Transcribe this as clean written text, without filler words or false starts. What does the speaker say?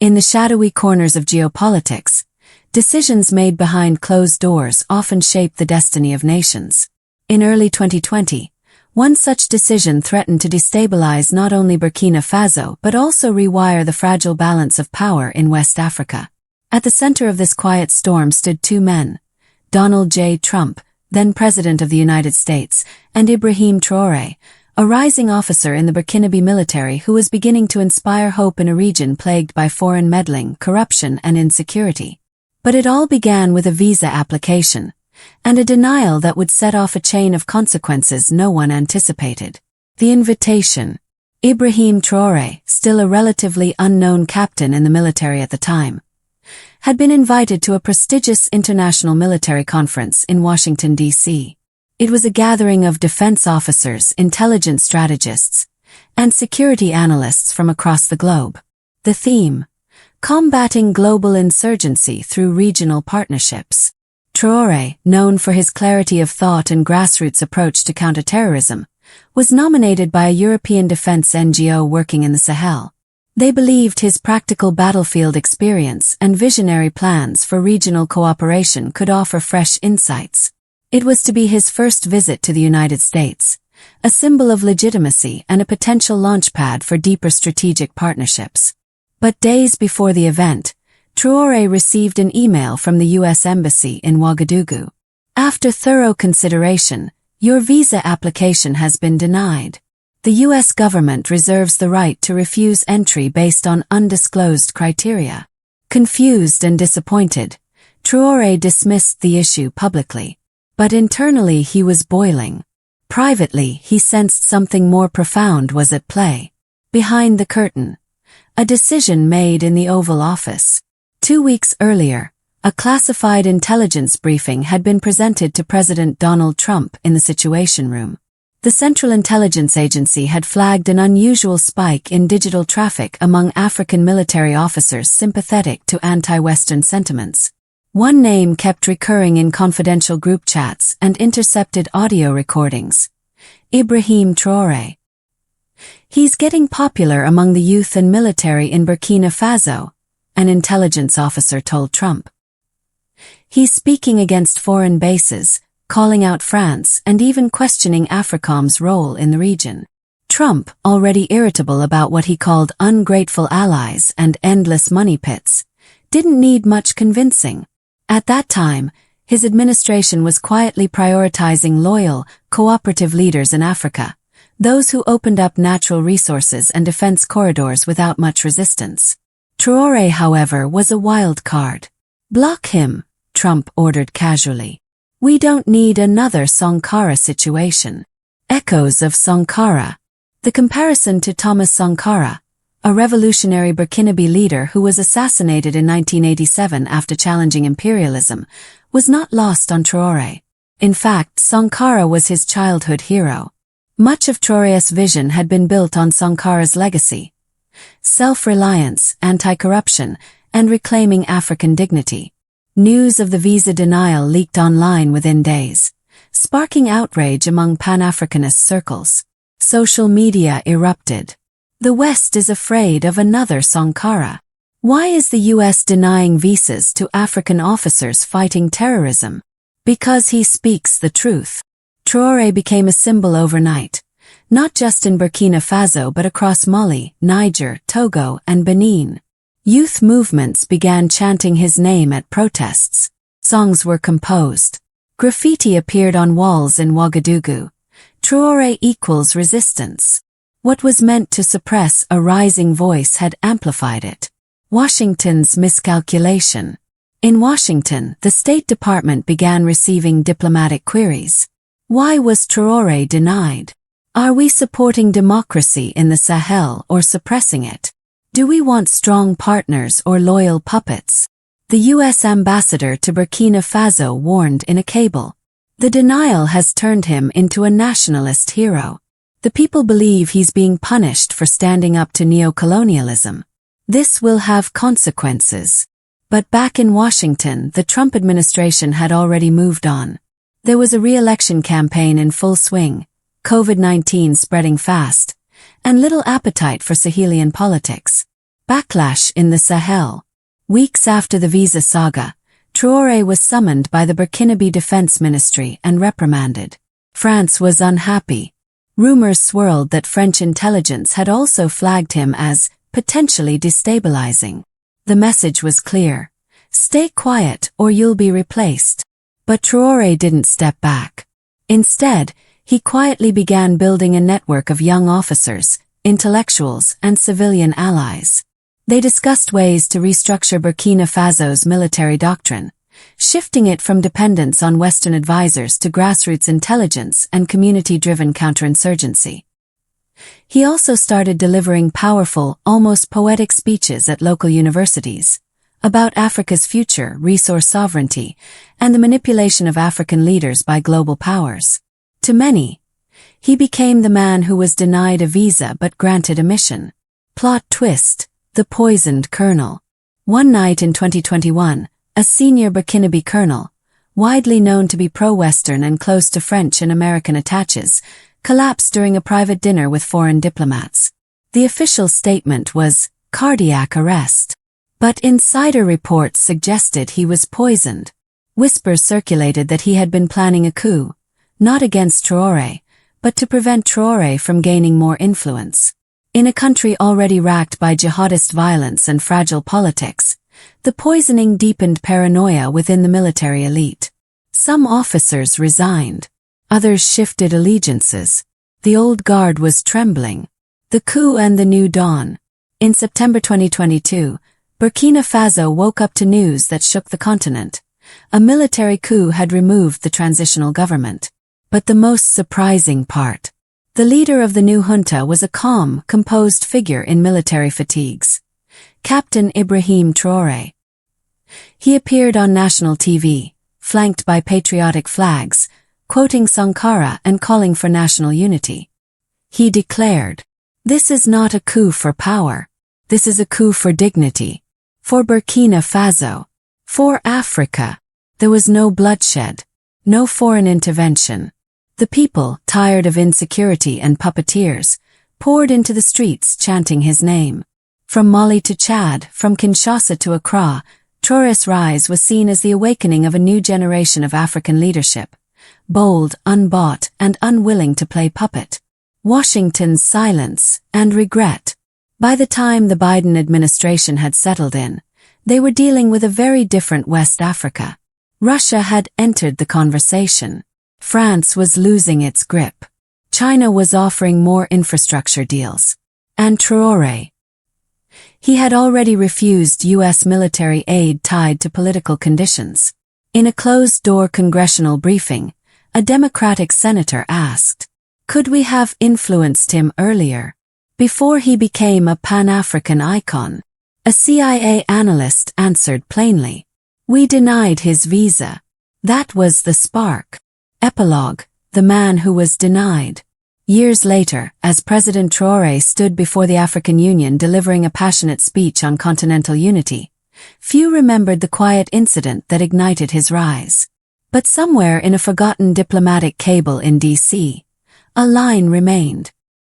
In the shadowy corners of geopolitics, decisions made behind closed doors often shape the destiny of nations. In early 2020, one such decision threatened to destabilize not only Burkina Faso but also rewire the fragile balance of power in West Africa. At the center of this quiet storm stood two men, Donald J. Trump, then President of the United States, and Ibrahim Traoré, a rising officer in the Burkinabe military who was beginning to inspire hope in a region plagued by foreign meddling, corruption, and insecurity. But it all began with a visa application, and a denial that would set off a chain of consequences no one anticipated. The invitation. Ibrahim Traoré, still a relatively unknown captain in the military at the time, had been invited to a prestigious international military conference in Washington, D.C. It was a gathering of defense officers, intelligence strategists, and security analysts from across the globe. The theme: combating global insurgency through regional partnerships. Traoré, known for his clarity of thought and grassroots approach to counterterrorism, was nominated by a European defense NGO working in the Sahel. They believed his practical battlefield experience and visionary plans for regional cooperation could offer fresh insights. It was to be his first visit to the United States, a symbol of legitimacy and a potential launchpad for deeper strategic partnerships. But days before the event, Traoré received an email from the U.S. Embassy in Ouagadougou. After thorough consideration, your visa application has been denied. The U.S. government reserves the right to refuse entry based on undisclosed criteria. Confused and disappointed, Traoré dismissed the issue publicly. But internally he was boiling. Privately he sensed something more profound was at play. Behind the curtain, a decision made in the Oval Office. 2 weeks earlier, a classified intelligence briefing had been presented to President Donald Trump in the Situation Room. The Central Intelligence Agency had flagged an unusual spike in digital traffic among African military officers sympathetic to anti-Western sentiments. One name kept recurring in confidential group chats and intercepted audio recordings: Ibrahim Traoré. He's getting popular among the youth and military in Burkina Faso, an intelligence officer told Trump. He's speaking against foreign bases, calling out France and even questioning AFRICOM's role in the region. Trump, already irritable about what he called ungrateful allies and endless money pits, didn't need much convincing. At that time, his administration was quietly prioritizing loyal, cooperative leaders in Africa, those who opened up natural resources and defense corridors without much resistance. Traoré, however, was a wild card. Block him, Trump ordered casually. We don't need another Sankara situation. Echoes of Sankara. The comparison to Thomas Sankara, a revolutionary Burkinabe leader who was assassinated in 1987 after challenging imperialism, was not lost on Traoré. In fact, Sankara was his childhood hero. Much of Traoré's vision had been built on Sankara's legacy: self-reliance, anti-corruption, and reclaiming African dignity. News of the visa denial leaked online within days, sparking outrage among Pan-Africanist circles. Social media erupted. The West is afraid of another Sankara. Why is the U.S. denying visas to African officers fighting terrorism? Because he speaks the truth. Traoré became a symbol overnight, not just in Burkina Faso but across Mali, Niger, Togo, and Benin. Youth movements began chanting his name at protests. Songs were composed. Graffiti appeared on walls in Ouagadougou. Traoré equals resistance. What was meant to suppress a rising voice had amplified it. Washington's miscalculation. In Washington, the State Department began receiving diplomatic queries. Why was Traoré denied? Are we supporting democracy in the Sahel or suppressing it? Do we want strong partners or loyal puppets? The U.S. ambassador to Burkina Faso warned in a cable. The denial has turned him into a nationalist hero. The people believe he's being punished for standing up to neocolonialism. This will have consequences. But back in Washington, the Trump administration had already moved on. There was a re-election campaign in full swing, COVID-19 spreading fast, and little appetite for Sahelian politics. Backlash in the Sahel. Weeks after the visa saga, Traoré was summoned by the Burkinabe Defense Ministry and reprimanded. France was unhappy. Rumors swirled that French intelligence had also flagged him as potentially destabilizing. The message was clear: stay quiet or you'll be replaced. But Traoré didn't step back. Instead, he quietly began building a network of young officers, intellectuals, and civilian allies. They discussed ways to restructure Burkina Faso's military doctrine, shifting it from dependence on Western advisors to grassroots intelligence and community-driven counterinsurgency. He also started delivering powerful, almost poetic speeches at local universities about Africa's future, resource sovereignty, and the manipulation of African leaders by global powers. To many, he became the man who was denied a visa but granted a mission. Plot twist: the poisoned colonel. One night in 2021, a senior Burkinabe colonel, widely known to be pro-Western and close to French and American attaches, collapsed during a private dinner with foreign diplomats. The official statement was cardiac arrest, but insider reports suggested he was poisoned. Whispers circulated that he had been planning a coup, not against Traoré, but to prevent Traoré from gaining more influence. In a country already racked by jihadist violence and fragile politics, the poisoning deepened paranoia within the military elite. Some officers resigned. Others shifted allegiances. The old guard was trembling. The coup and the new dawn. In September 2022, Burkina Faso woke up to news that shook the continent. A military coup had removed the transitional government. But the most surprising part: the leader of the new junta was a calm, composed figure in military fatigues. Captain Ibrahim Traoré. He appeared on national TV, flanked by patriotic flags, quoting Sankara and calling for national unity. He declared, "This is not a coup for power. This is a coup for dignity. For Burkina Faso. For Africa." There was no bloodshed. No foreign intervention. The people, tired of insecurity and puppeteers, poured into the streets chanting his name. From Mali to Chad, from Kinshasa to Accra, Traoré's rise was seen as the awakening of a new generation of African leadership, bold, unbought, and unwilling to play puppet. Washington's silence and regret. By the time the Biden administration had settled in, they were dealing with a very different West Africa. Russia had entered the conversation. France was losing its grip. China was offering more infrastructure deals. And Traoré. He had already refused U.S. military aid tied to political conditions. In a closed-door congressional briefing, a Democratic senator asked, "Could we have influenced him earlier, before he became a Pan-African icon?" A CIA analyst answered plainly, "We denied his visa. That was the spark." Epilogue: the man who was denied. Years later, as President Traoré stood before the African Union delivering a passionate speech on continental unity, few remembered the quiet incident that ignited his rise. But somewhere in a forgotten diplomatic cable in D.C., a line remained.